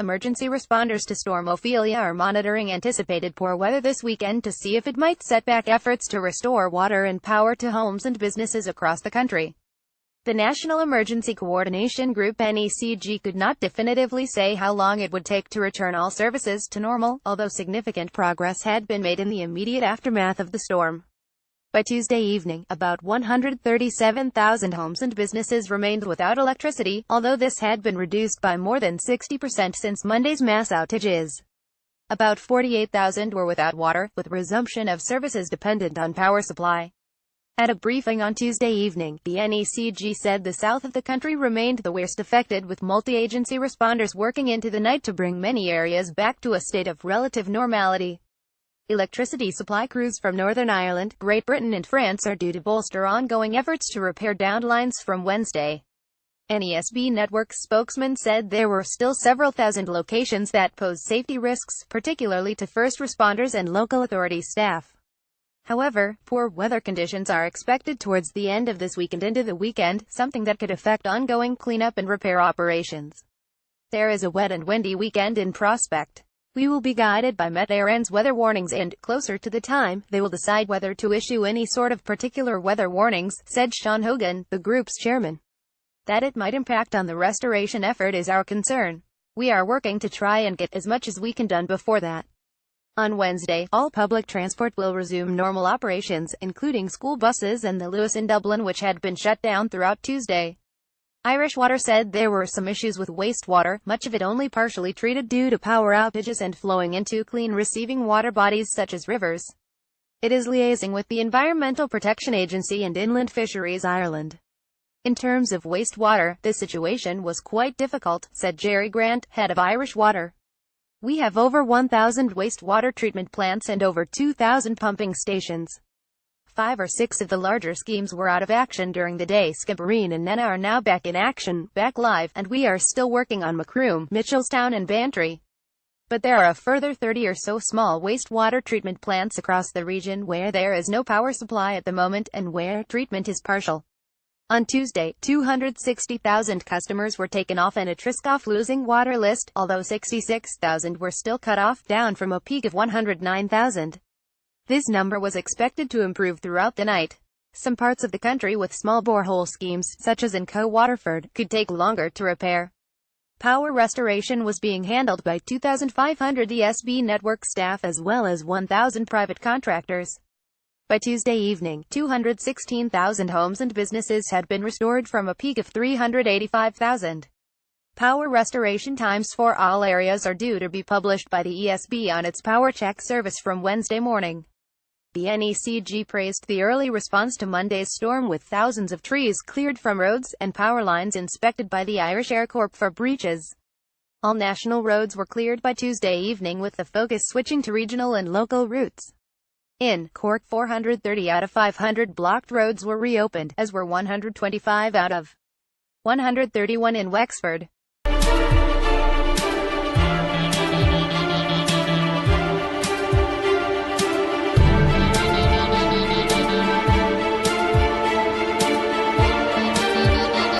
Emergency responders to Storm Ophelia are monitoring anticipated poor weather this weekend to see if it might set back efforts to restore water and power to homes and businesses across the country. The National Emergency Coordination Group (NECG) could not definitively say how long it would take to return all services to normal, although significant progress had been made in the immediate aftermath of the storm. By Tuesday evening, about 137,000 homes and businesses remained without electricity, although this had been reduced by more than 60% since Monday's mass outages. About 48,000 were without water, with resumption of services dependent on power supply. At a briefing on Tuesday evening, the NECG said the south of the country remained the worst affected, with multi-agency responders working into the night to bring many areas back to a state of relative normality. Electricity supply crews from Northern Ireland, Great Britain and France are due to bolster ongoing efforts to repair downed lines from Wednesday. NESB Network spokesman said there were still several thousand locations that pose safety risks, particularly to first responders and local authority staff. However, poor weather conditions are expected towards the end of this week and into the weekend, something that could affect ongoing cleanup and repair operations. There is a wet and windy weekend in prospect. We will be guided by Met Éireann's weather warnings and, closer to the time, they will decide whether to issue any sort of particular weather warnings, said Sean Hogan, the group's chairman. That it might impact on the restoration effort is our concern. We are working to try and get as much as we can done before that. On Wednesday, all public transport will resume normal operations, including school buses and the Luas in Dublin, which had been shut down throughout Tuesday. Irish Water said there were some issues with wastewater, much of it only partially treated due to power outages and flowing into clean receiving water bodies such as rivers. It is liaising with the Environmental Protection Agency and Inland Fisheries Ireland. In terms of wastewater, the situation was quite difficult, said Jerry Grant, head of Irish Water. We have over 1,000 wastewater treatment plants and over 2,000 pumping stations. 5 or 6 of the larger schemes were out of action during the day. Skibbereen and Nenagh are now back in action, back live, and we are still working on Macroom, Mitchelstown and Bantry. But there are a further 30 or so small wastewater treatment plants across the region where there is no power supply at the moment and where treatment is partial. On Tuesday, 260,000 customers were taken off an Triscoff losing water list, although 66,000 were still cut off, down from a peak of 109,000. This number was expected to improve throughout the night. Some parts of the country with small borehole schemes, such as in Waterford, could take longer to repair. Power restoration was being handled by 2,500 ESB network staff as well as 1,000 private contractors. By Tuesday evening, 216,000 homes and businesses had been restored from a peak of 385,000. Power restoration times for all areas are due to be published by the ESB on its Power Check service from Wednesday morning. The NECG praised the early response to Monday's storm, with thousands of trees cleared from roads, and power lines inspected by the Irish Air Corps for breaches. All national roads were cleared by Tuesday evening, with the focus switching to regional and local routes. In Cork, 430 out of 500 blocked roads were reopened, as were 125 out of 131 in Wexford.